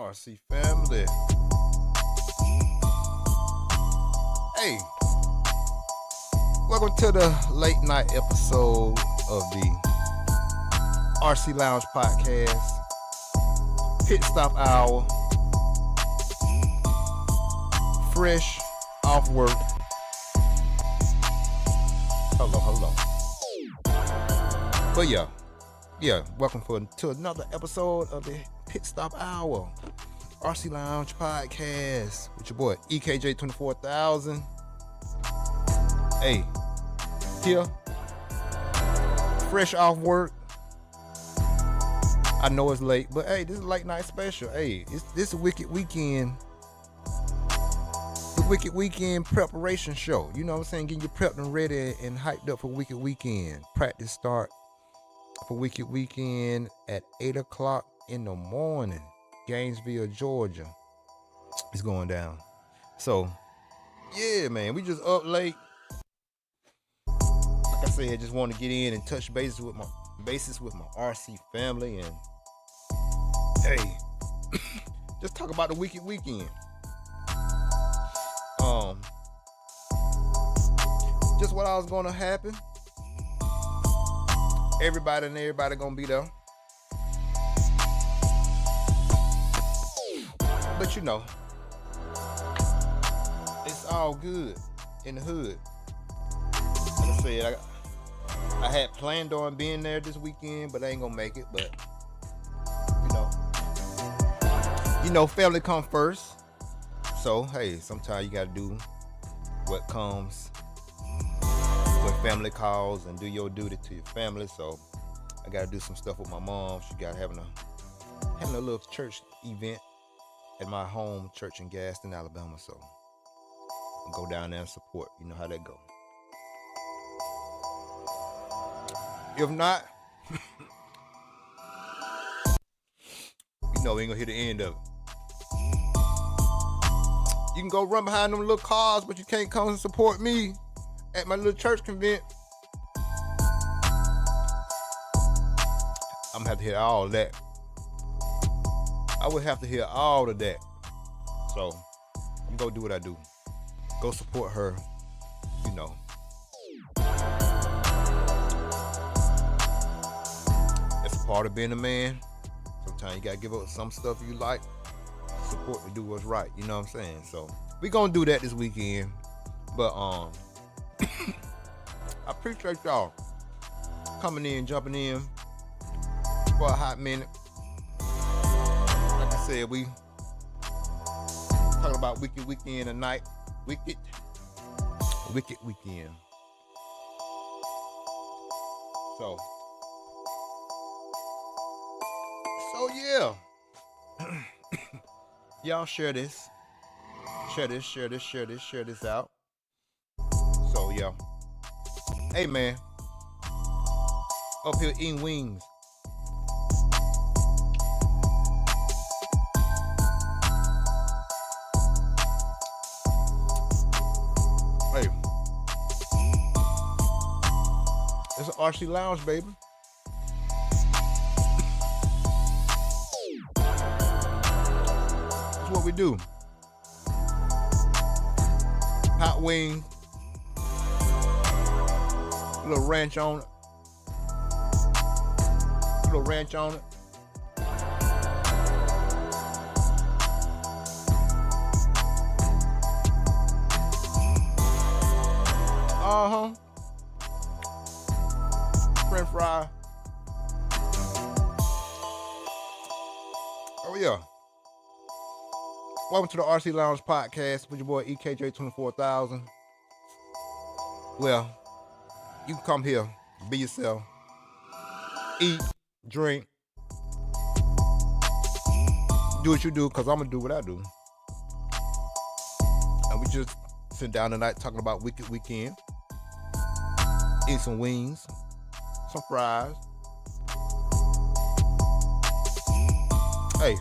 RC family. Hey, welcome to the late night episode of the RC Lounge podcast, Pit Stop Hour, fresh off work. Hello. But yeah, welcome to another episode of the Pit Stop Hour, RC Lounge podcast with your boy EKJ 24000. Hey, here, fresh off work. I know it's late, but hey, this is a late night special. Hey, this is a Wicked Weekend. The Wicked Weekend preparation show. You know what I'm saying? Getting you prepped and ready and hyped up for Wicked Weekend. Practice start for Wicked Weekend at 8 o'clock in the morning. Gainesville, Georgia. It's going down. So, yeah, man, we just up late. Like I said, just want to get in and touch bases with my RC family and hey, just talk about the Wicked Weekend. Just what I was gonna happen. Everybody gonna be there. But you know, it's all good in the hood. Like I said, I had planned on being there this weekend, but I ain't gonna make it. But you know, family come first. So hey, sometimes you gotta do what comes when family calls and do your duty to your family. So I gotta do some stuff with my mom. She got having a little church event at my home church in Gaston, Alabama. So I'll go down there and support. You know how that go. If not, you know we ain't gonna hear the end of it. You can go run behind them little cars, but you can't come and support me at my little church convent. I'm gonna have to hear all of that. I would have to hear all of that. So I'm gonna do what I do. Go support her, you know. It's a part of being a man. Sometimes you gotta give up some stuff you like. Support to do what's right, you know what I'm saying? So we gonna do that this weekend. But I appreciate y'all coming in, jumping in for a hot minute. Like I said, we talking about Wicked Weekend tonight. Wicked Weekend. So yeah. Y'all share this out. So yeah. Hey man. Up here eating wings. Hey. It's an RC Lounge, baby. What we do. Hot wing, little ranch on it. French fry. Oh yeah. Welcome to the RC Lounge podcast with your boy EKJ 24000. Well, you can come here, be yourself, eat, drink, do what you do, because I'm going to do what I do. And we just sit down tonight talking about Wicked Weekend, eat some wings, some fries. Hey,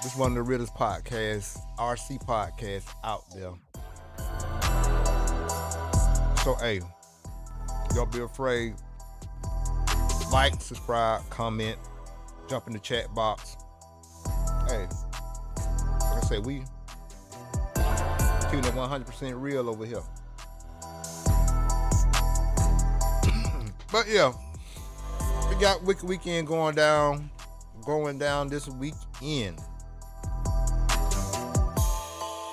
this is one of the realest podcasts, RC podcasts out there. So, hey, don't be afraid. Like, subscribe, comment, jump in the chat box. Hey, like I said, we keeping it 100% real over here. But yeah, we got Wicked Weekend going down this weekend.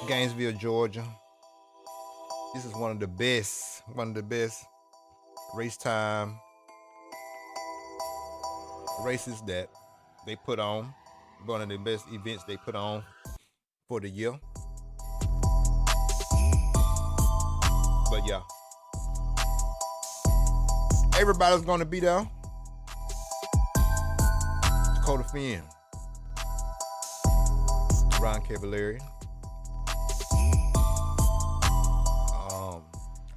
Gainesville, Georgia. This is one of the best race time races that they put on. One of the best events they put on for the year. But yeah, everybody's gonna be there. Dakota Finn, Ron Cavallari.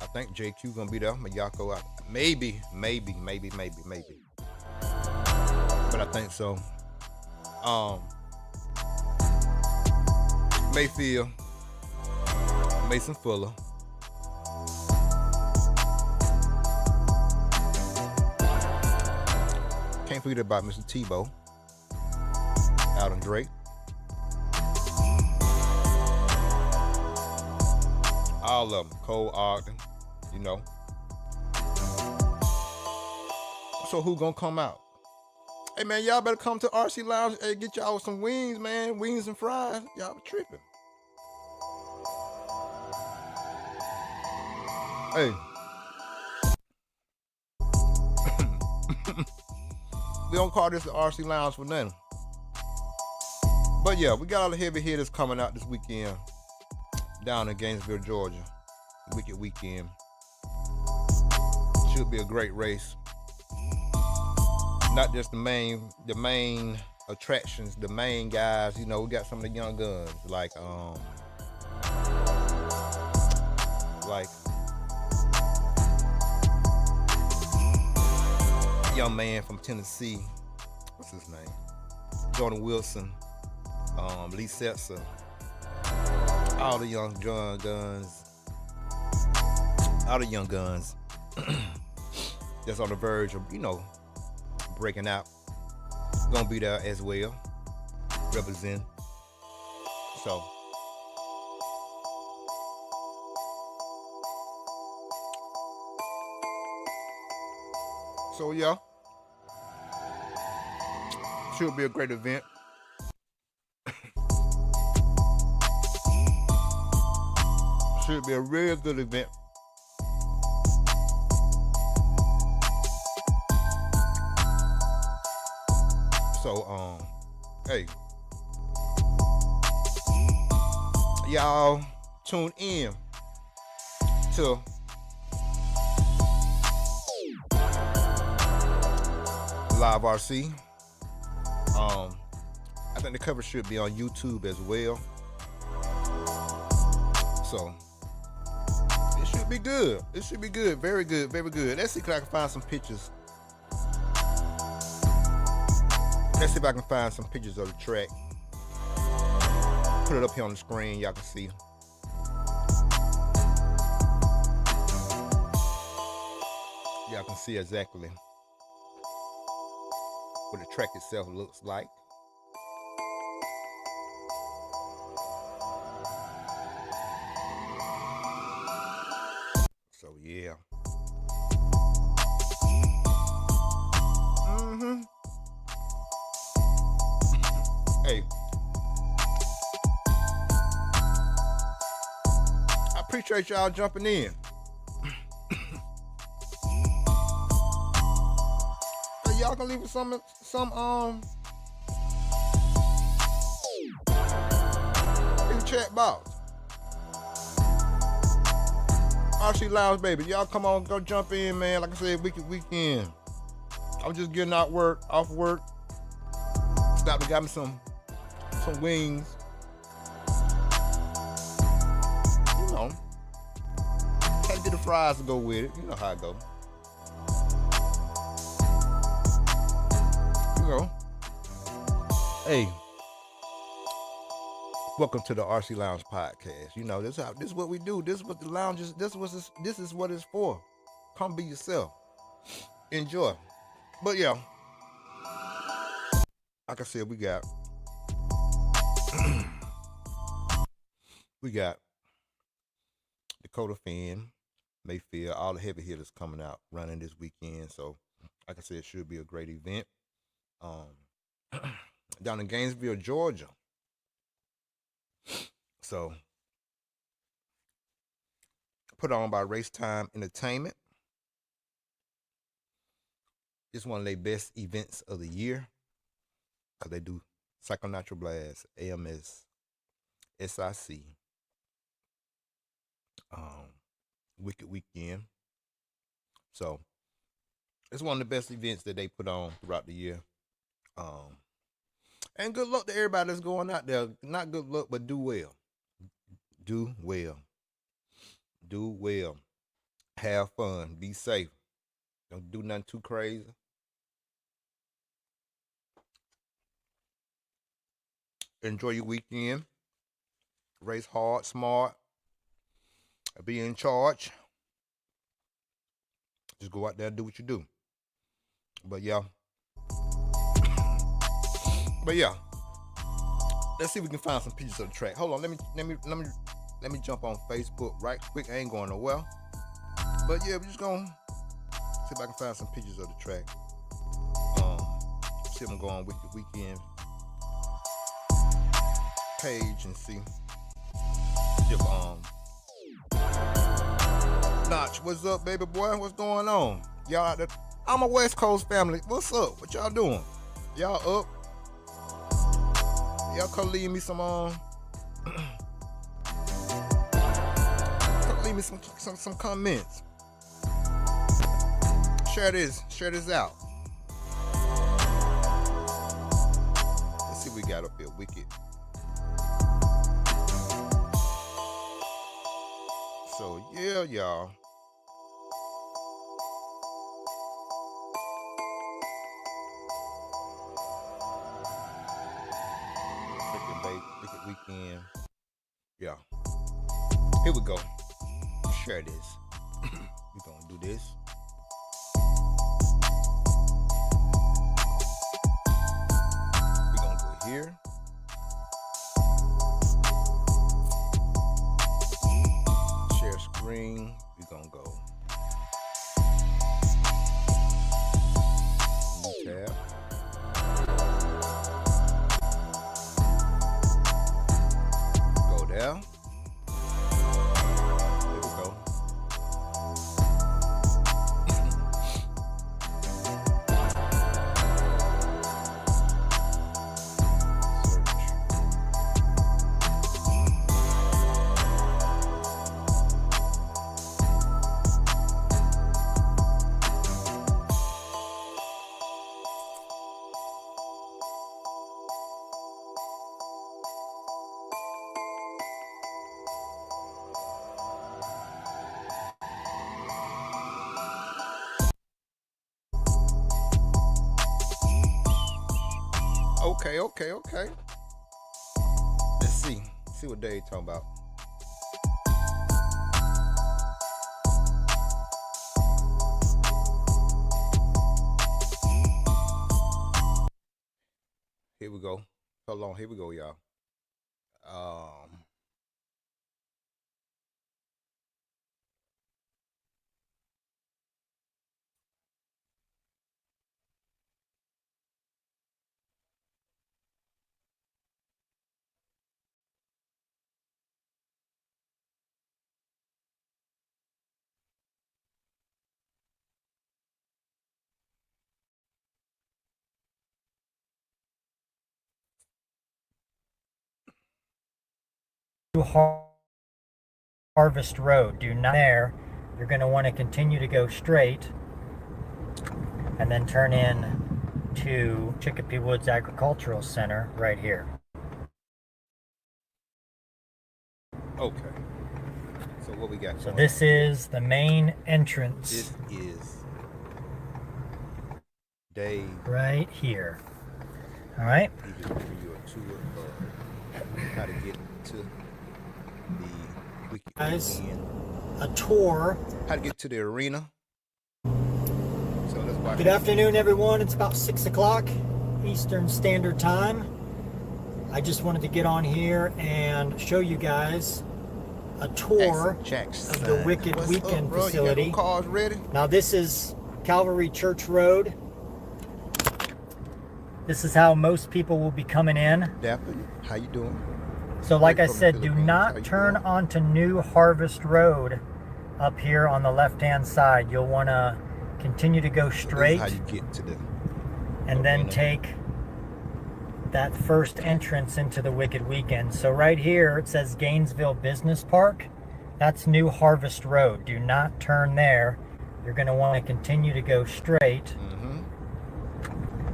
I think JQ gonna be there. Mayako, maybe. But I think so. Mayfield, Mason Fuller. Can't forget about Mr. Tebow, Alden Drake. All of them, Cole Ogden, you know. So who gonna come out? Hey man, y'all better come to RC Lounge and get y'all some wings, man. Wings and fries. Y'all be tripping. Hey. We don't call this the RC Lounge for nothing. But yeah, we got all the heavy hitters coming out this weekend down in Gainesville, Georgia. Wicked Weekend. Should be a great race. Not just the main attractions, the main guys. You know, we got some of the young guns like young man from Tennessee. What's his name? Jordan Wilson, Lee Setzer. All the young guns. All the young guns that's on the verge of, you know, breaking out. Gonna be there as well. Represent. So yeah. Should be a great event. Should be a real good event. So, hey, y'all tune in to Live RC. I think the cover should be on YouTube as well. So it should be good. It should be good. Very good. Very good. Let's see if I can find some pictures. Let's see if I can find some pictures of the track. Put it up here on the screen. Y'all can see. Y'all can see exactly what the track itself looks like. So yeah. Hey, I appreciate y'all jumping in. y'all can leave some in the chat box. RC Lounge, baby. Y'all come on, go jump in, man. Like I said, weekend. I was just getting off work. Stopped and got me some wings. You know, had to get the fries to go with it. You know how it go. You know. Hey, welcome to the RC Lounge podcast. You know, this is what we do. This is what the lounge is. This is what it's for. Come be yourself. Enjoy. But yeah, like I said, we got Dakota Finn, Mayfield, all the heavy hitters coming out running this weekend. So, like I said, it should be a great event. Down in Gainesville, Georgia. So, put on by Race Time Entertainment. It's one of their best events of the year because they do Psychonatural Blast, AMS, SIC, Wicked Weekend. So it's one of the best events that they put on throughout the year. And good luck to everybody that's going out there. Not good luck, but do well. Do well. Do well. Have fun. Be safe. Don't do nothing too crazy. Enjoy your weekend. Race hard, smart. Be in charge. Just go out there and do what you do. But yeah. Let's see if we can find some pictures of the track. Hold on, let me jump on Facebook right quick. I ain't going nowhere. But yeah, we're just gonna see if I can find some pictures of the track. See if I'm going Wicked Weekend page and see if Notch, what's up, baby boy? What's going on? Y'all out there? I'm a West Coast family. What's up? What y'all doing? Y'all up? Y'all come leave me some leave me some comments. Share this out. Let's see what we got up here. Wicked. So yeah, y'all. Wicked Weekend. Yeah. Here we go. Share this. We're gonna do this. We're gonna go here. Share screen. We're gonna go. New tab. Go there. There we go. Okay. Let's see what Dave talking about. Here we go. Hold on. Here we go, y'all. Harvest Road. Do not there. You're going to want to continue to go straight and then turn in to Chicopee Woods Agricultural Center right here. Okay. So what we got? So this is the main entrance. This is Dave right here. All right. He just giving you a tour of how to get to the guys, a tour. How to get to the arena. So let's watch. Good afternoon, everyone. It's about 6 o'clock Eastern Standard Time. I just wanted to get on here and show you guys a tour of the Wicked Weekend facility. You got cars ready? Now this is Calvary Church Road. This is how most people will be coming in. Dapper, how you doing? So like I said, do not turn onto New Harvest Road up here on the left-hand side. You'll want to continue to go straight. So this is how you get to the and then take that first entrance into the Wicked Weekend. So right here it says Gainesville Business Park. That's New Harvest Road. Do not turn there. You're going to want to continue to go straight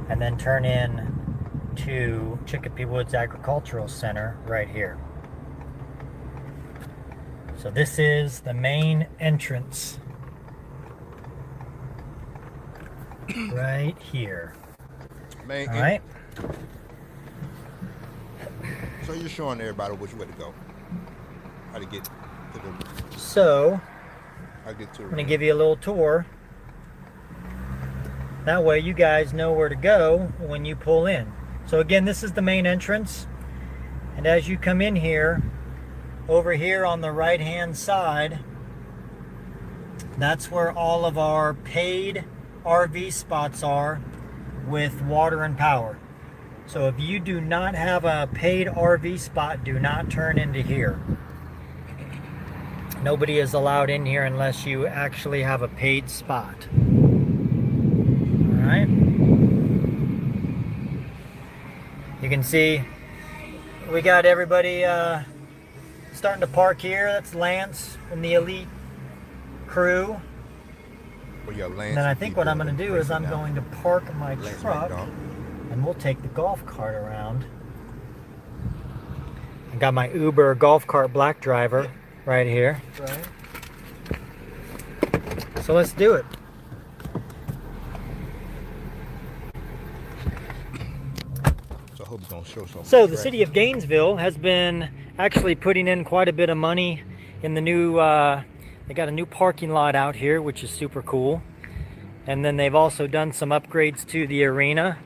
and then turn in to Chicopee Woods Agricultural Center right here. So this is the main entrance right here. All right. So you're showing everybody which way to go. How to get to the. So I get to. I'm gonna give you a little tour. That way you guys know where to go when you pull in. So again, this is the main entrance. And as you come in here, over here on the right-hand side, that's where all of our paid RV spots are with water and power. So if you do not have a paid RV spot, do not turn into here. Nobody is allowed in here unless you actually have a paid spot. All right. You can see we got everybody starting to park here. That's Lance and the Elite crew. Well, yeah, Lance, and then I think what I'm going to do is I'm going to park my truck and we'll take the golf cart around. I got my Uber golf cart black driver right here. Right. So let's do it. So the city of Gainesville has been actually putting in quite a bit of money in the new, they got a new parking lot out here, which is super cool. And then they've also done some upgrades to the arena.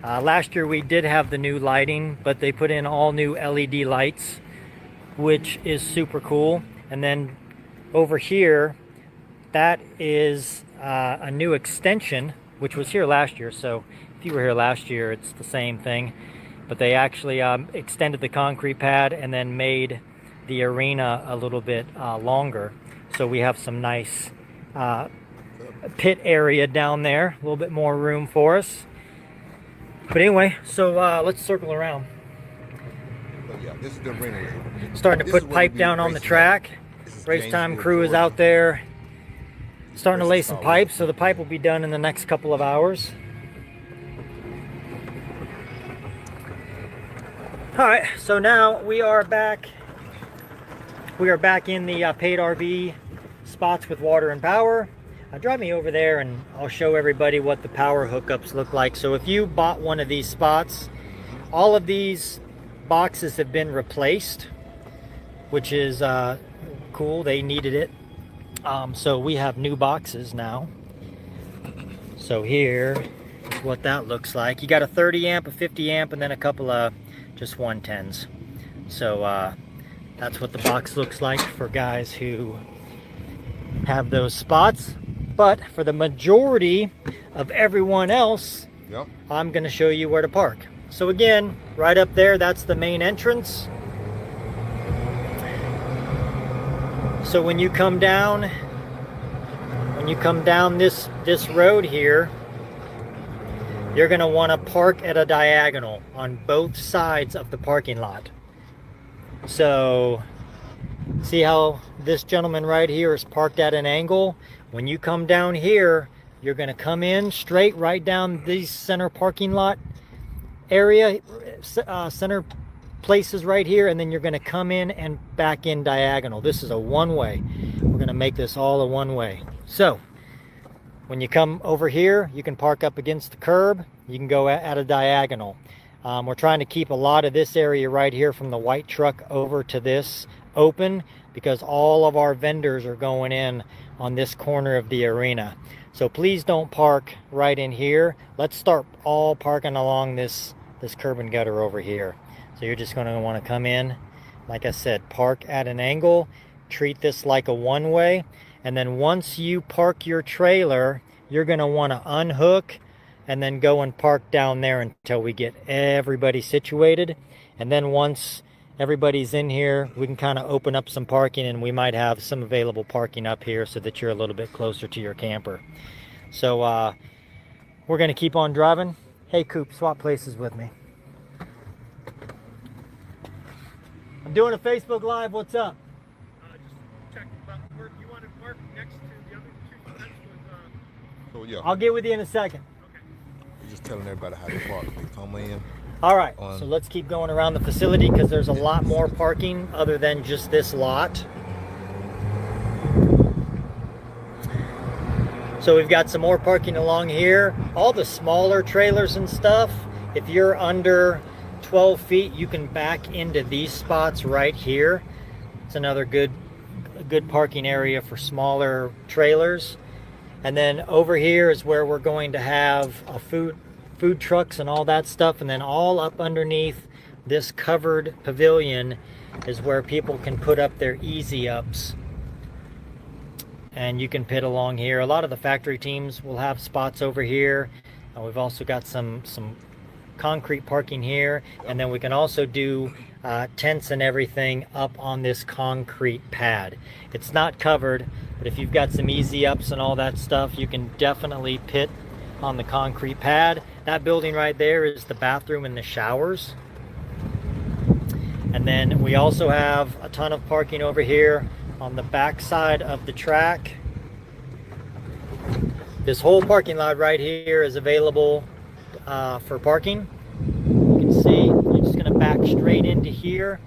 Last year we did have the new lighting, but they put in all new LED lights, which is super cool. And then over here, that is a new extension, which was here last year. So if you were here last year, it's the same thing. But they actually extended the concrete pad and then made the arena a little bit longer. So we have some nice pit area down there, a little bit more room for us. But anyway, so let's circle around. Oh, yeah, this is the arena. Starting to put pipe down on the track. Race time crew is out there starting to lay some pipes, so the pipe will be done in the next couple of hours. All right, so now we are back. We are back in the paid RV spots with water and power. Drive me over there and I'll show everybody what the power hookups look like. So if you bought one of these spots, all of these boxes have been replaced, which is cool. They needed it. So we have new boxes now. So here is what that looks like. You got a 30 amp, a 50 amp, and then a couple of just 110s. So that's what the box looks like for guys who have those spots. But for the majority of everyone else, yep, I'm going to show you where to park. So again, right up there, that's the main entrance. So when you come down this road here, you're going to want to park at a diagonal on both sides of the parking lot. So see how this gentleman right here is parked at an angle? When you come down here, you're going to come in straight right down these center parking lot area, center places right here, and then you're going to come in and back in diagonal. This is a one-way. We're going to make this all a one-way. So when you come over here, you can park up against the curb. You can go at a diagonal. We're trying to keep a lot of this area right here from the white truck over to this open, because all of our vendors are going in on this corner of the arena. So please don't park right in here. Let's start all parking along this curb and gutter over here. So you're just going to want to come in, like I said, park at an angle, treat this like a one-way, and then once you park your trailer, you're going to want to unhook and then go and park down there until we get everybody situated. And then once everybody's in here, we can kind of open up some parking, and we might have some available parking up here so that you're a little bit closer to your camper. So we're going to keep on driving. Hey Coop, swap places with me. I'm doing a Facebook Live. What's up? Just check about where you want to park next to the other two fence with, So yeah, I'll get with you in a second. okay. we're just telling everybody how to park. They come in. All right, so let's keep going around the facility, because there's a lot more parking other than just this lot. So we've got some more parking along here. All the smaller trailers and stuff, if you're under 12 feet, you can back into these spots right here. It's another good parking area for smaller trailers. And then over here is where we're going to have a food trucks and all that stuff. And then all up underneath this covered pavilion is where people can put up their easy ups. And you can pit along here. A lot of the factory teams will have spots over here. We've also got some concrete parking here, and then we can also do tents and everything up on this concrete pad. It's not covered, but if you've got some easy ups and all that stuff, you can definitely pit on the concrete pad. That building right there is the bathroom and the showers. And then we also have a ton of parking over here on the back side of the track. This whole parking lot right here is available for parking. You can see you're just going to back straight into here,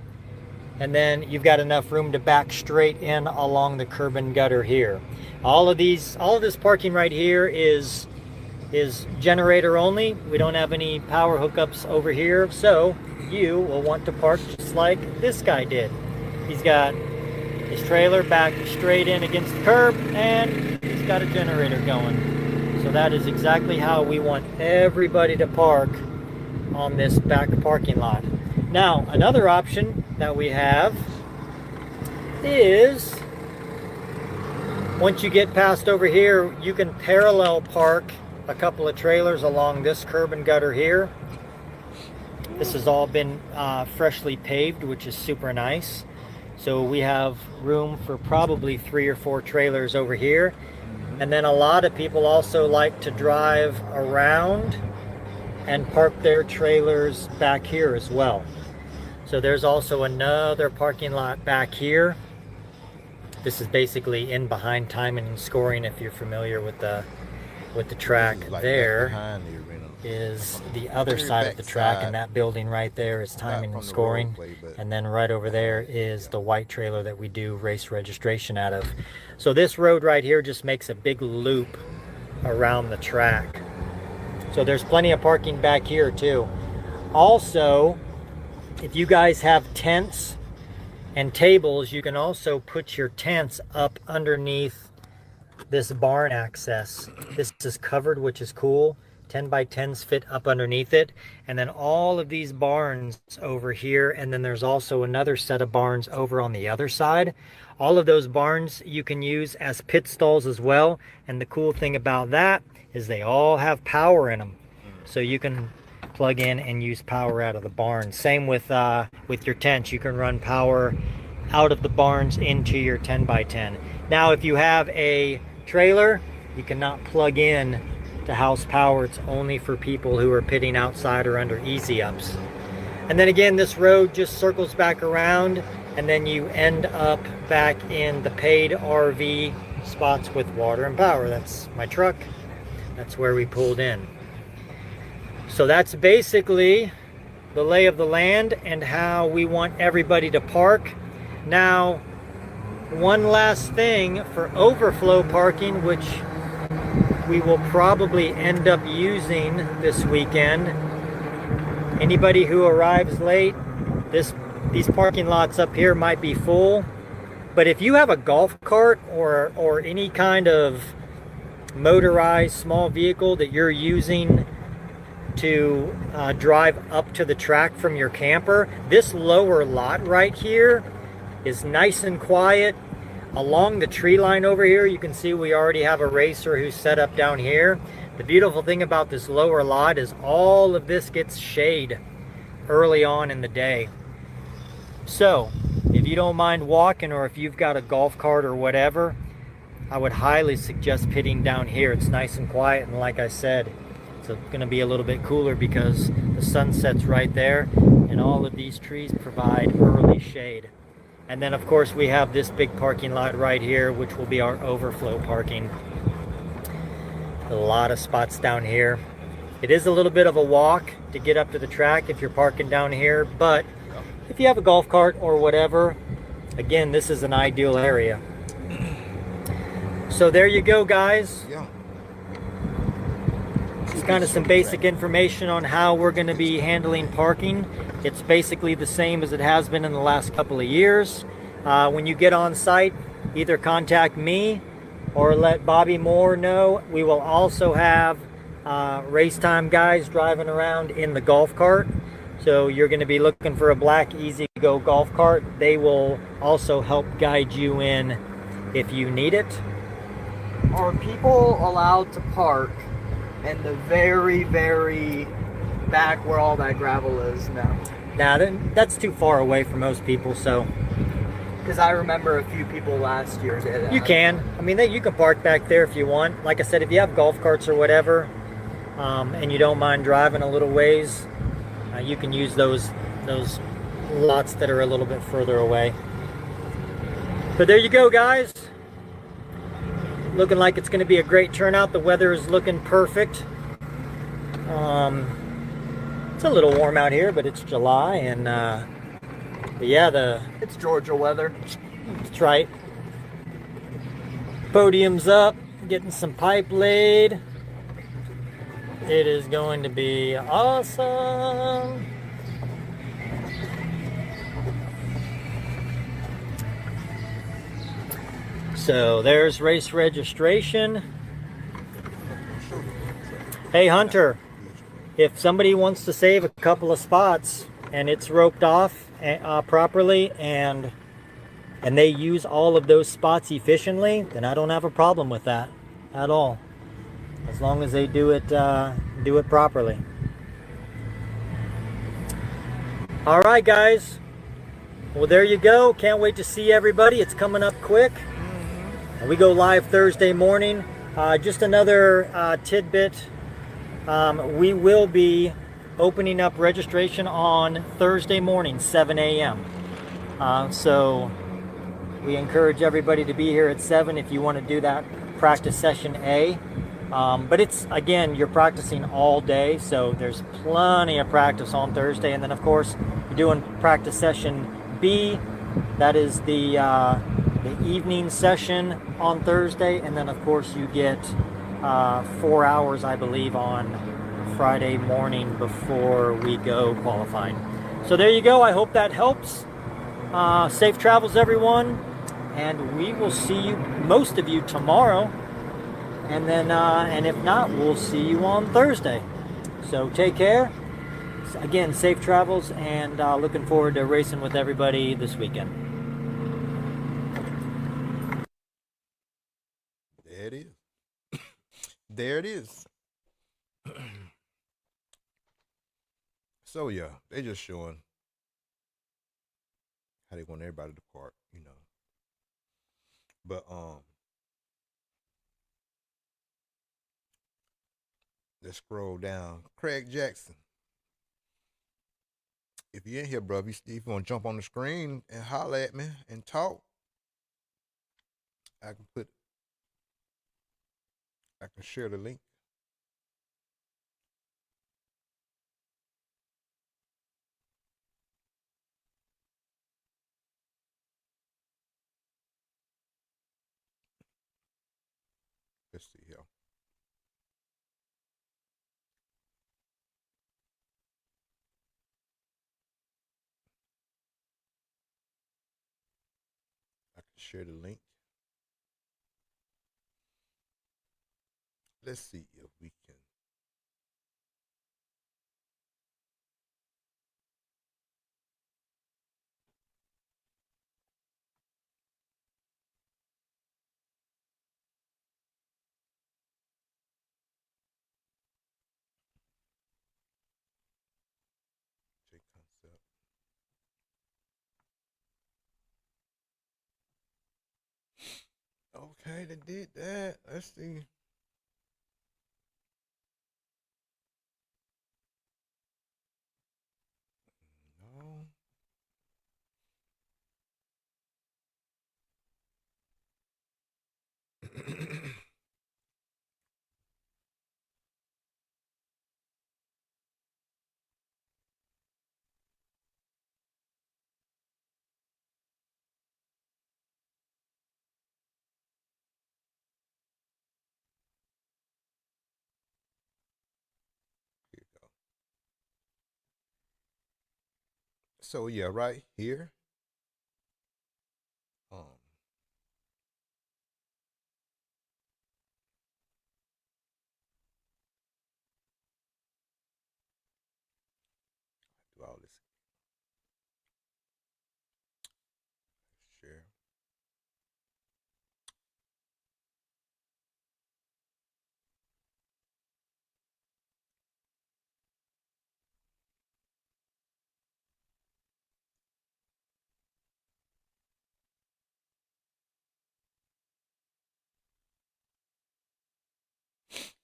and then you've got enough room to back straight in along the curb and gutter here. All of this parking right here is generator only. We don't have any power hookups over here, so you will want to park just like this guy did. He's got his trailer back straight in against the curb, and he's got a generator going. So that is exactly how we want everybody to park on this back parking lot. Now, another option that we have is, once you get past over here, you can parallel park a couple of trailers along this curb and gutter here. This has all been freshly paved, which is super nice. So we have room for probably 3 or 4 trailers over here. And then a lot of people also like to drive around and park their trailers back here as well. So there's also another parking lot back here. This is basically in behind timing and scoring, if you're familiar with the track. Like there behind the arena. is the other side of the track, and that building right there is timing and scoring. And then right over there is the white trailer that we do race registration out of. So this road right here just makes a big loop around the track. So there's plenty of parking back here too. Also, if you guys have tents and tables, you can also put your tents up underneath this barn access. This is covered, which is cool. 10 by 10s fit up underneath it. And then all of these barns over here, and then there's also another set of barns over on the other side. All of those barns you can use as pit stalls as well. And the cool thing about that is they all have power in them. So you can plug in and use power out of the barn. Same with your tents. You can run power out of the barns into your 10 by 10. Now, if you have a trailer, you cannot plug in to house power. It's only for people who are pitting outside or under easy ups. And then again, this road just circles back around, and then you end up back in the paid RV spots with water and power. That's my truck. That's where we pulled in. So that's basically the lay of the land and how we want everybody to park. Now, one last thing for overflow parking, which we will probably end up using this weekend. Anybody who arrives late, these parking lots up here might be full. But if you have a golf cart or any kind of motorized small vehicle that you're using to drive up to the track from your camper, this lower lot right here is nice and quiet. Along the tree line over here, you can see we already have a racer who's set up down here. The beautiful thing about this lower lot is all of this gets shade early on in the day. So if you don't mind walking, or if you've got a golf cart or whatever, I would highly suggest pitting down here. It's nice and quiet, and like I said, it's going to be a little bit cooler because the sun sets right there, and all of these trees provide early shade. And then of course we have this big parking lot right here, which will be our overflow parking. A lot of spots down here. It is a little bit of a walk to get up to the track if you're parking down here, but if you have a golf cart or whatever, again, this is an ideal area. So there you go, guys. Yeah. It's kind of some basic information on how we're going to be handling parking. It's basically the same as it has been in the last couple of years. When you get on site, either contact me or let Bobby Moore know. We will also have race time guys driving around in the golf cart. So you're going to be looking for a black easy-go golf cart. They will also help guide you in if you need it. Are people allowed to park in the very, very back where all that gravel is now? Now, that's too far away for most people, so Because I remember a few people last year did that. you can. I mean, you can park back there if you want. Like I said, if you have golf carts or whatever, and you don't mind driving a little ways, you can use those lots that are a little bit further away. But there you go, guys. Looking like it's going to be a great turnout. The weather is looking perfect. It's a little warm out here, but it's July, and but yeah, It's Georgia weather. that's right. Podium's up, getting some pipe laid. It is going to be awesome. So there's race registration. Hey Hunter, if somebody wants to save a couple of spots and it's roped off properly and they use all of those spots efficiently, then I don't have a problem with that at all, as long as they do it properly. All right, guys. Well, there you go. Can't wait to see everybody. It's coming up quick. We go live Thursday morning. Just another tidbit. We will be opening up registration on Thursday morning, 7 a.m. So we encourage everybody to be here at 7 if you want to do that practice session A. But it's, again, you're practicing all day, so there's plenty of practice on Thursday. And then, of course, you're doing practice session B. That is the evening session on Thursday. And then, of course, you get 4 hours, I believe, on Friday morning before we go qualifying. So there you go. I hope that helps. Safe travels, everyone. And we will see you, most of you, tomorrow. And then, and if not, we'll see you on Thursday. So take care. Again, safe travels, and looking forward to racing with everybody this weekend. There it is. There it is. So yeah, they just showing how they want everybody to park, you know. But let's scroll down. Craig Jackson if you're in here, bro, if you want to jump on the screen and holler at me and talk, I can put, I can share the link. Let's see here. I can share the link. Let's see if we can. J concept. Okay, they did that. Let's see. No. Here you go. So yeah, right here. Um, do all this. Share.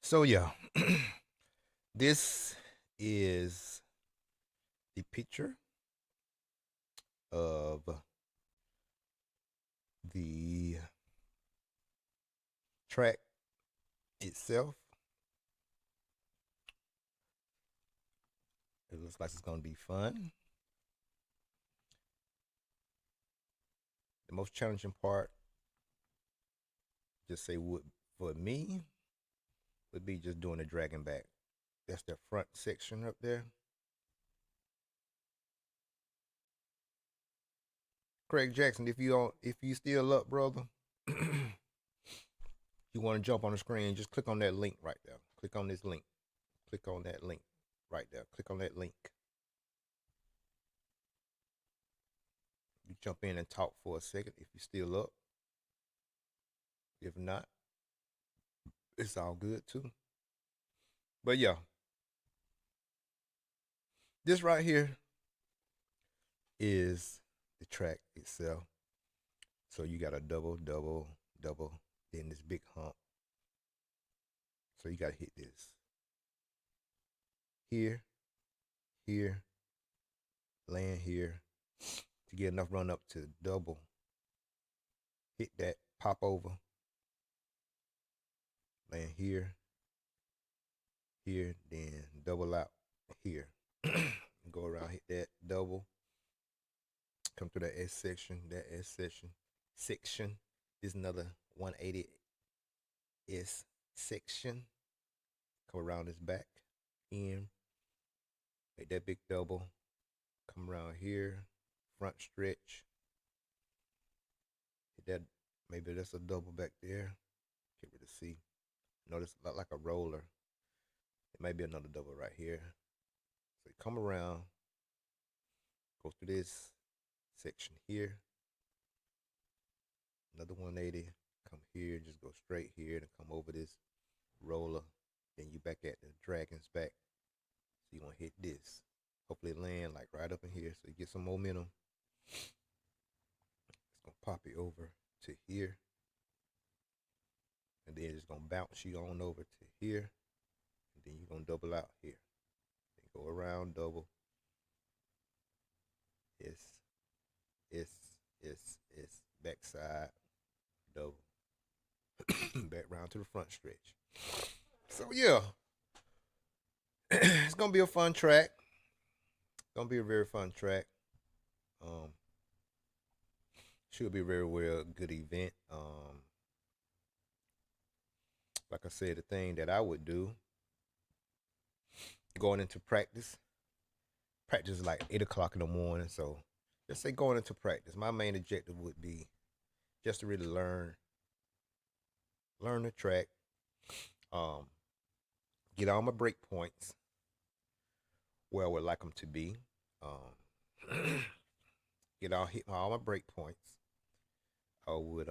So yeah, this is the picture of the track itself. It looks like it's gonna be fun. The most challenging part, just say would for me, would be just doing the dragging back. That's the front section up there. Craig Jackson, if you still up, brother, you want to jump on the screen, just click on that link right there. Click on this link. Click on that link right there. Click on that link. You jump in and talk for a second if you're still up. If not, it's all good too. But yeah, this right here is the track itself. So you got a double, double, double, then this big hump. So you got to hit this here, here, land here to get enough run up to double. Hit that, pop over, land here, here, then double out here. Go around, hit that double, come through that S section, section. This is another 180 S section. Come around this back, in, make that big double, come around here, front stretch, hit that, maybe that's a double back there, can't really see. Notice like a roller. It might be another double right here. So you come around, go through this section here, another 180, come here, just go straight here and come over this roller. Then you back at the dragon's back. So you want to hit this. Hopefully land like right up in here so you get some momentum. It's going to pop it over to here. And then it's going to bounce you on over to here. And then you're going to double out here. Then go around, double. It's it's it's backside double. Back round to the front stretch. So yeah, it's gonna be a fun track. Gonna be a very fun track. Um, should be a very well good event. Like I said, the thing that I would do going into practice. Practice is like 8 o'clock in the morning. So just say going into practice. My main objective would be just to really learn the track. Um, get all my break points where I would like them to be. Hit all my break points. I would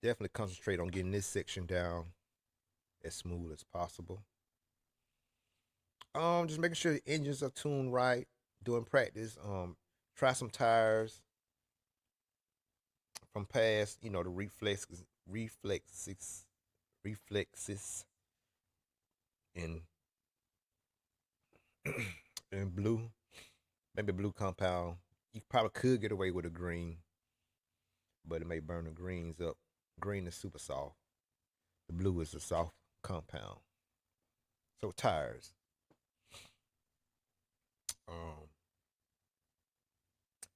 definitely concentrate on getting this section down as smooth as possible. Just making sure the engines are tuned right. Doing practice. Try some tires from past. The reflexes in in blue, maybe blue compound. You probably could get away with a green, but it may burn the greens up. Green is super soft. The blue is a soft compound. So tires. Um,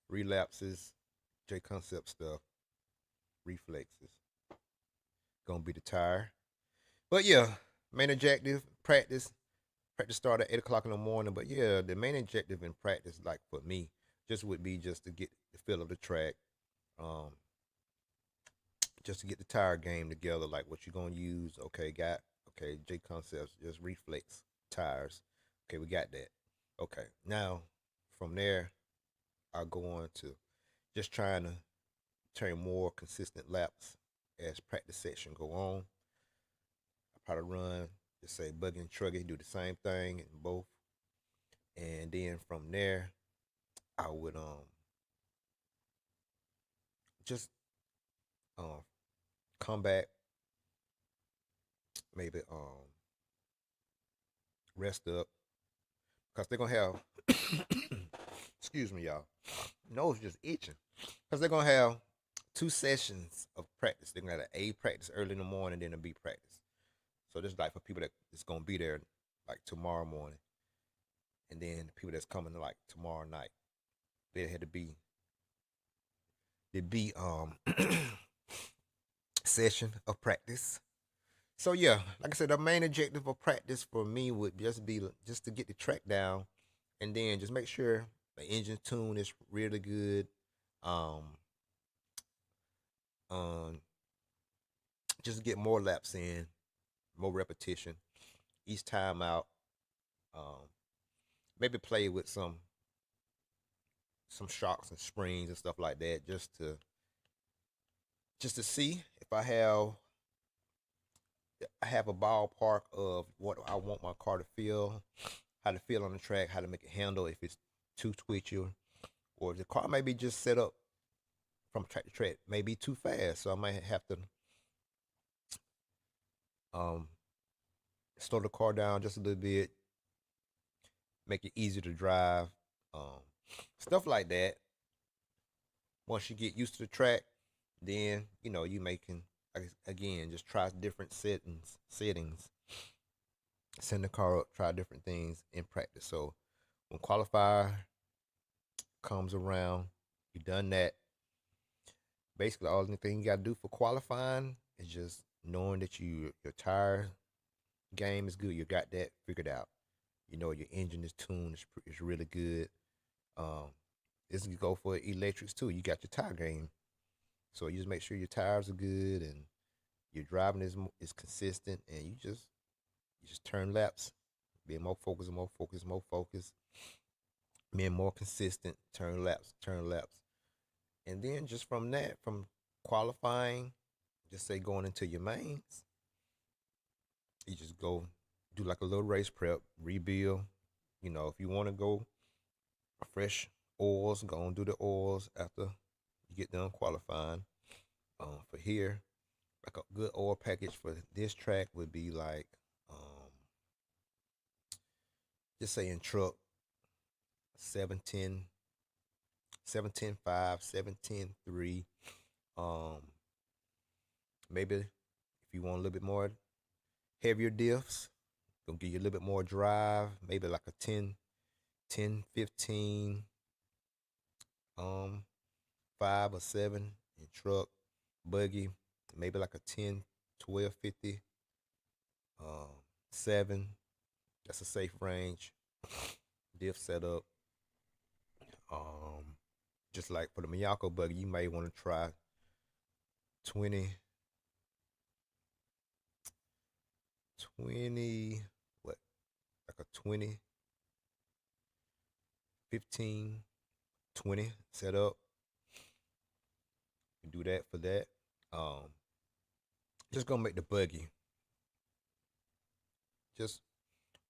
Relapses, J concept stuff, reflexes. Gonna be the tire. But yeah, main objective, practice. Practice start at 8 o'clock in the morning. But yeah, the main objective in practice, like for me, just would be just to get the feel of the track. Um, just to get the tire game together, like what you're gonna use. Okay, J concepts, just reflex tires. Okay, we got that. Okay, now from there, I'll go on to just trying to turn more consistent laps as practice section go on. I probably run, just say buggy and truggy, do the same thing in both, and then from there, I would just um come back, maybe rest up, cause they're gonna have excuse me, y'all. Nose just itching, cause they're gonna have 2 sessions of practice. They're gonna have an A practice early in the morning, then a B practice. So this is like for people that is gonna be there like tomorrow morning, and then the people that's coming like tomorrow night. They had to be the B session of practice. So yeah, like I said, the main objective of practice for me would just be just to get the track down, and then just make sure the engine tune is really good. Um, um, just get more laps in, more repetition, each time out. Um, Maybe play with some shocks and springs and stuff like that, just to see if I have a ballpark of what I want my car to feel, how to feel on the track, how to make it handle if it's too twitchy, or if the car may be just set up from track to track, may be too fast. So I might have to um, slow the car down just a little bit, make it easier to drive, um, stuff like that. Once you get used to the track, then you making again just try different settings, send the car up, try different things in practice. So when qualifier comes around, you done that. Basically, all the thing you gotta do for qualifying is just knowing that your tire game is good. You got that figured out. Your engine is tuned. Is really good. Um, this can go for electrics too. You got your tire game, so you just make sure your tires are good and your driving is consistent, and you just turn laps, being more focused, more focused, more focused, being more consistent, turn laps, and then just from that, from qualifying, just say going into your mains, you just go do like a little race prep, rebuild. If you want to go fresh oils, go and do the oils after you get done qualifying. For here, like a good oil package for this track would be like, just say in truck, 710, 710.5, 710.3. Maybe if you want a little bit more heavier diffs, gonna give you a little bit more drive, maybe like a 10, 15, 5 or 7 in truck, buggy, maybe like a 10, 12, 50, 7. That's a safe range. Diff setup. Just like for the Miyako buggy, you may want to try 20, what, like a 20, 15, 20 setup. You do that for that. Just gonna make the buggy just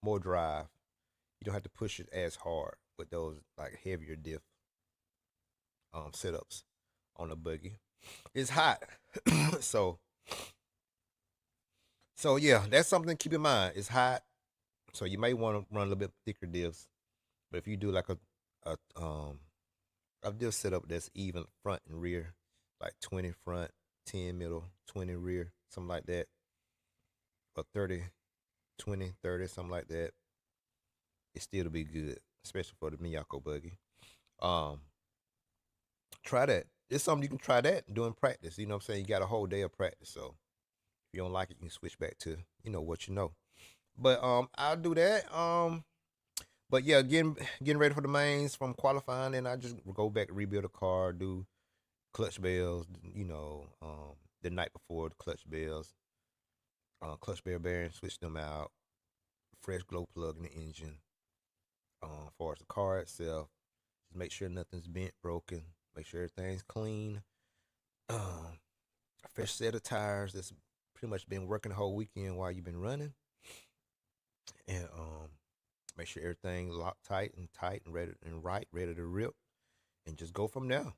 more drive. You don't have to push it as hard with those like heavier diff setups on the buggy. It's hot, so yeah, that's something to keep in mind. It's hot, so you may want to run a little bit thicker diffs. But if you do like a diff setup that's even front and rear, like 20 front, 10 middle, 20 rear, something like that, or 30, 20, 30, something like that, it still to be good, especially for the Miyako buggy. Try that. It's something you can try that during practice. You know what I'm saying? You got a whole day of practice, so if you don't like it, you can switch back to what you know. But I'll do that. But yeah, getting ready for the mains from qualifying, and I just go back to rebuild a car, do clutch bells, the night before, the clutch bells, clutch bell bearings, switch them out, fresh glow plug in the engine. As far as the car itself, just make sure nothing's bent, broken, make sure everything's clean. A fresh set of tires that's pretty much been working the whole weekend while you've been running, and make sure everything locked tight and ready and right, ready to rip, and just go from there.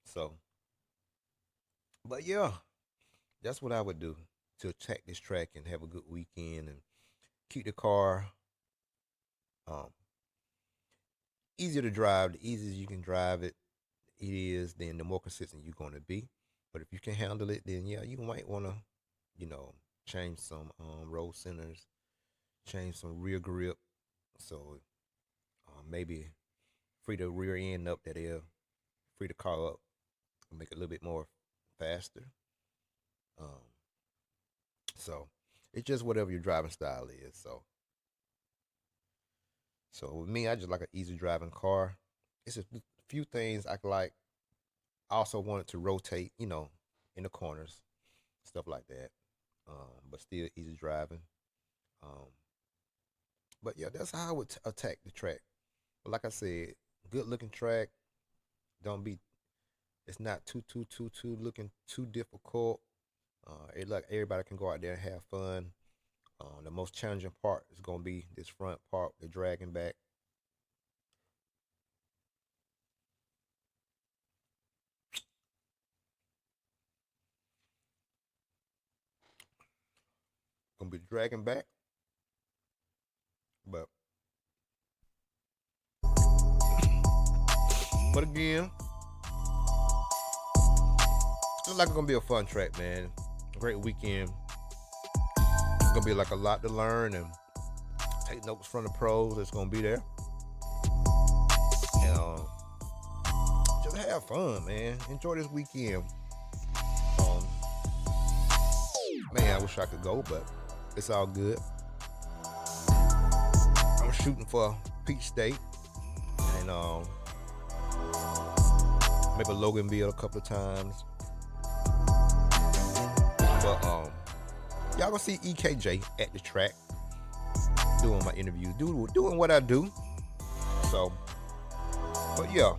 So, but yeah, that's what I would do to attack this track and have a good weekend and keep the car easier to drive. The easier you can drive it is, then the more consistent you're going to be. But if you can handle it, then yeah, you might want to, change some roll centers, change some rear grip, so maybe free the rear end up, that it'll free the car up and make it a little bit more faster. So it's just whatever your driving style is. So with me, I just like an easy driving car. It's a few things I like. I also wanted to rotate, in the corners, stuff like that. But still easy driving. But yeah, that's how I would attack the track. But like I said, good looking track. It's not too looking too difficult. Like everybody can go out there and have fun. The most challenging part is gonna be this front part, the dragging back. Gonna be dragging back, but again, looks like it's gonna be a fun track, man. Great weekend. It's gonna be like a lot to learn and take notes from the pros that's gonna be there. And just have fun, man. Enjoy this weekend. Man, I wish I could go, but it's all good. I'm shooting for Peach State and maybe Loganville a couple of times. But y'all gonna see EKJ at the track doing my interviews, doing what I do. So, but yeah.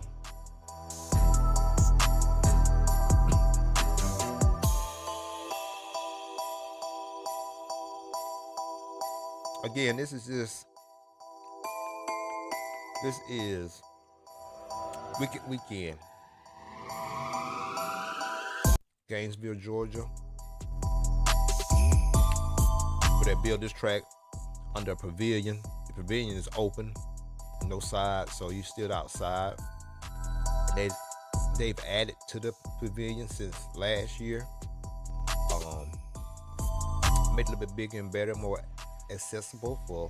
Again, this is Wicked Weekend. Gainesville, Georgia. Where they build this track under a pavilion. The pavilion is open. no side, so you still outside. They've added to the pavilion since last year. Made it a little bit bigger and better, more accessible for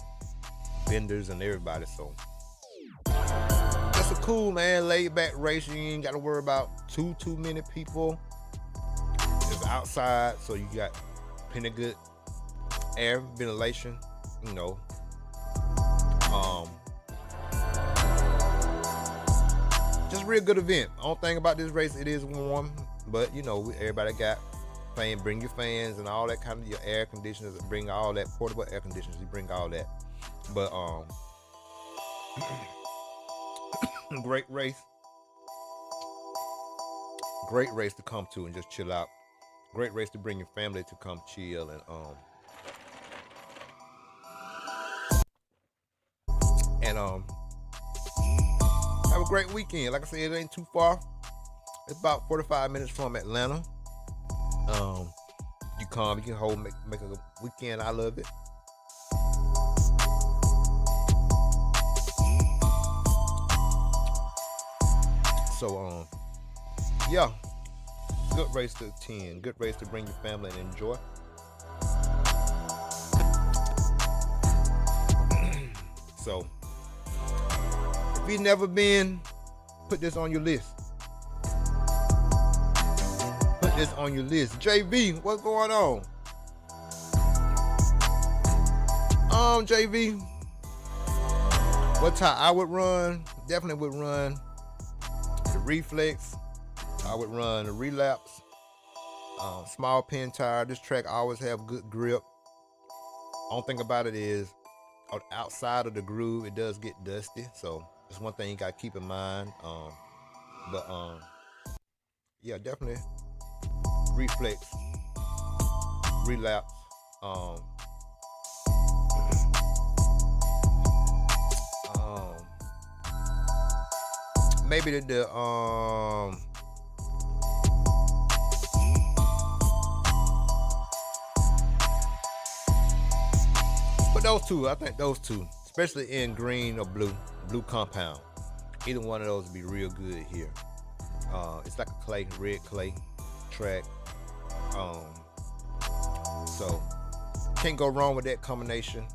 vendors and everybody. So that's a cool, man, laid back race. You ain't got to worry about too many people. It's outside, so you got plenty of good air, ventilation. You know, just a real good event. Only thing about this race, it is warm, but you know, everybody got bring your fans and all that kind of, your air conditioners, bring all that, portable air conditioners, you bring all that. But great race to come to and just chill out. Great race to bring your family to come chill and have a great weekend. Like I said, it ain't too far. It's about 45 minutes from Atlanta. You come, you can make a weekend out of it. So yeah, good race to attend, good race to bring your family and enjoy. So if you've never been, put this on your list. Put this on your list. JV, what's going on? JV, what time I would run? Definitely would run the Reflex. I would run the Relapse. Small pin tire. This track always have good grip. Only thing about it is, outside of the groove, it does get dusty. So it's one thing you gotta keep in mind. Yeah, definitely Reflex, Relapse. Maybe but those two, I think those two, especially in green or blue compound, either one of those would be real good here. It's like a red clay track. So can't go wrong with that combination.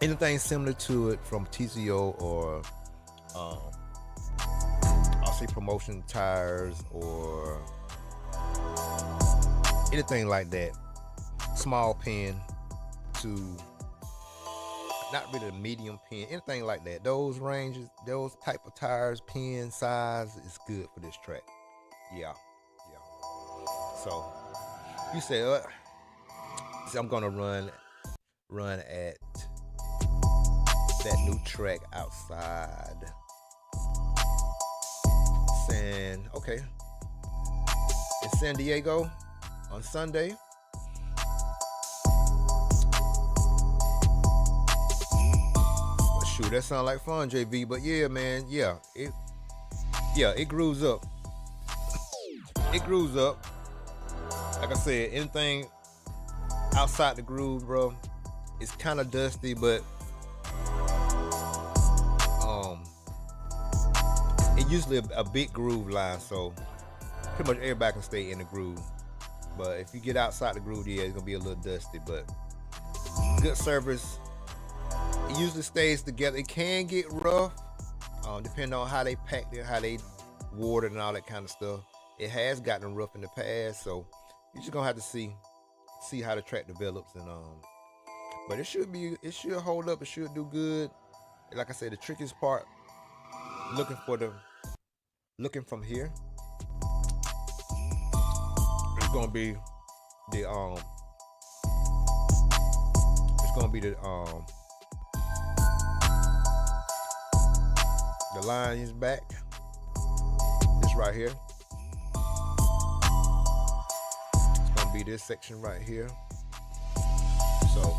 Anything similar to it from TCO or I'll say promotion tires or anything like that. Small pin to not really a medium pin, anything like that. Those ranges, those type of tires, pin size is good for this track. Yeah. So you say, so I'm gonna run at that new track outside. In San Diego on Sunday. Shoot, that sounds like fun, JV. But yeah, man, it grooves up. It grooves up. Like I said, anything outside the groove, bro, it's kind of dusty, but it's usually a big groove line, so pretty much everybody can stay in the groove. But if you get outside the groove, yeah, it's gonna be a little dusty, but good service. It usually stays together. It can get rough, depending on how they packed it, how they watered and all that kind of stuff. It has gotten rough in the past, so you're just gonna have to see how the track develops, and but it should hold up. It should do good. Like I said, the trickiest part, looking from here, it's gonna be the line is back. This right here. It's gonna be this section right here. So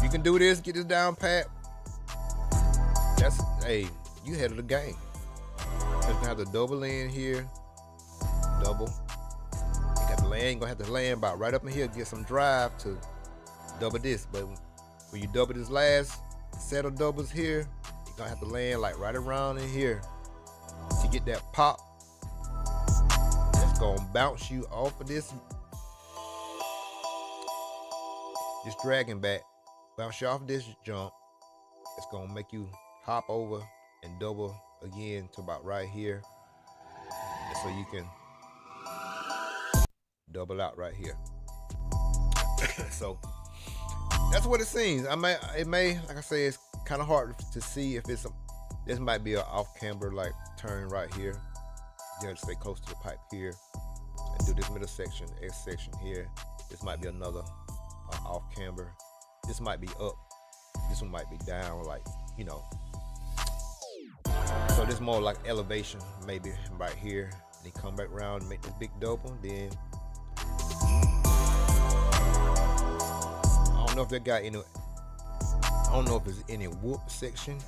you can do this, get this down pat. You ahead of the game. You're gonna have to double in here. Double. You got to land, gonna have to land about right up in here, get some drive to double this. But when you double this last set of doubles here, you're gonna have to land like right around in here to get that pop. That's gonna bounce you off of this dragon back, bounce you off this jump. It's gonna make you hop over and double again to about right here, and so you can double out right here. So that's what it seems. It may, like I say, it's kind of hard to see if it's this might be an off-camber like turn right here. You have to stay close to the pipe here and do this middle section, X section here. This might be another off-camber. This might be up. This one might be down, like, you know. So this more like elevation, maybe right here. And then come back around and make this big double. Then I don't know if they got any. I don't know if there's any whoop section.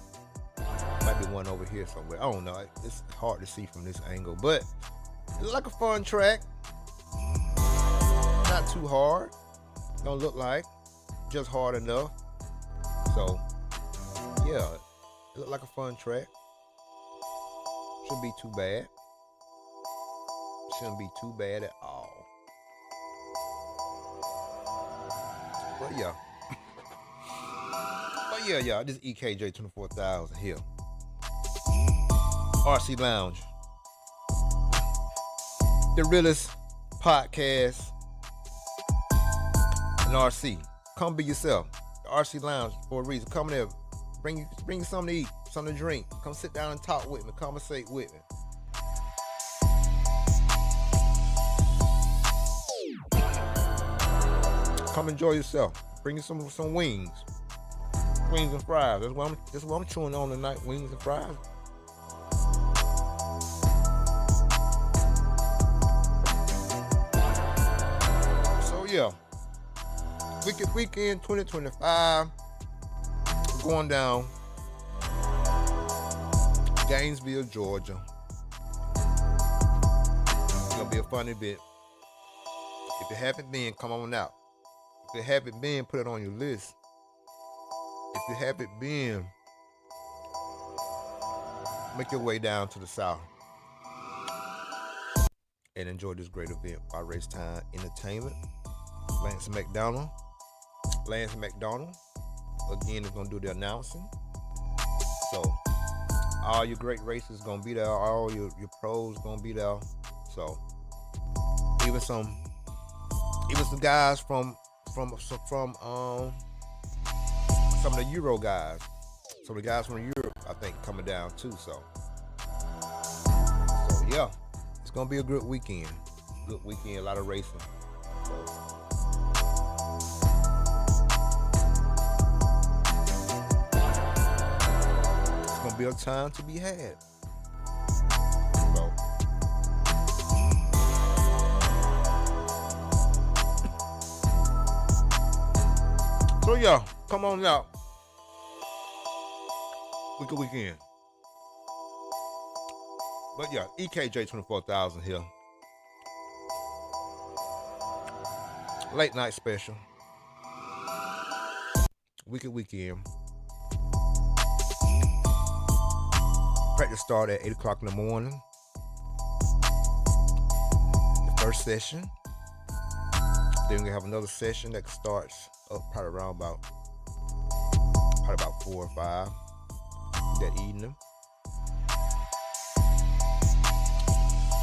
Might be one over here somewhere. I don't know. It's hard to see from this angle, but it's like a fun track. Not too hard. Don't look like, just hard enough. So yeah, it looked like a fun track. Shouldn't be too bad. Shouldn't be too bad at all. But yeah. Yeah, this EKJ 24,000 here. RC Lounge. The realest podcast in RC. Come be yourself. The RC Lounge for a reason. Come there. Bring you something to eat, something to drink. Come sit down and talk with me. Conversate with me. Come enjoy yourself. Bring you some wings. Wings and fries. That's what I'm chewing on tonight. Wings and fries. So yeah, weekend 2025. Going down Gainesville, Georgia. It's gonna be a fun event. If you haven't been, come on out. If you haven't been, put it on your list. If you haven't been, make your way down to the south and enjoy this great event by Race Time Entertainment. Lance McDonald again is gonna do the announcing. So all your great races gonna be there. All your pros gonna be there. So even some guys from some of the Euro guys. Some of the guys from Europe, I think, coming down too. So yeah, it's gonna be a good weekend. Good weekend, a lot of racing. So, it's gonna be a time to be had. So yeah, come on out. Good weekend. But yeah, EKJ 24,000 here. Late night special. Weekend. Practice start at 8 o'clock in the morning. The first session. Then we have another session that starts up probably around about 4 or 5 that evening.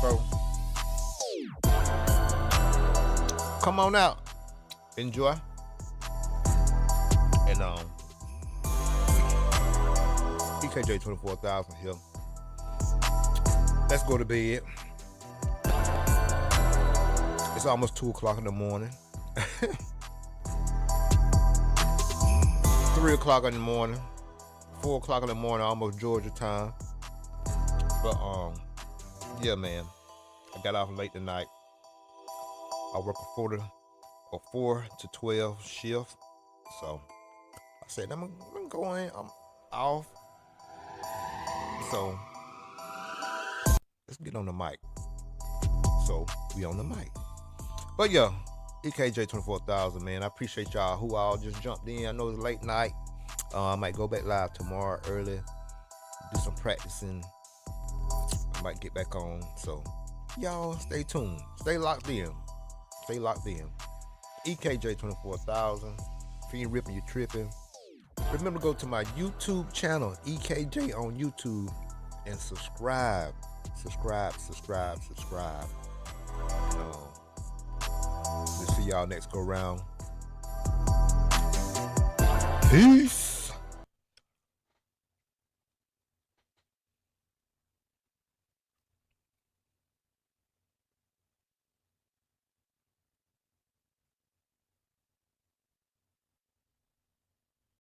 So come on out, enjoy, and EKJ 24,000 here. Let's go to bed. It's almost 2 o'clock in the morning. 3 o'clock in the morning, 4 o'clock in the morning, almost Georgia time. But yeah, man, I got off late tonight. I work a 4 to 12 shift, so I said I'm gonna go in. I'm off, so let's get on the mic. So we on the mic. But yeah, EKJ 24,000, man. I appreciate y'all who all just jumped in. I know it's late night. I might go back live tomorrow early, do some practicing. I might get back on. So, y'all stay tuned. Stay locked in. Stay locked in. EKJ 24,000. If you ain't ripping, you tripping. Remember to go to my YouTube channel, EKJ on YouTube, and subscribe. Subscribe. We'll see y'all next go round. Peace.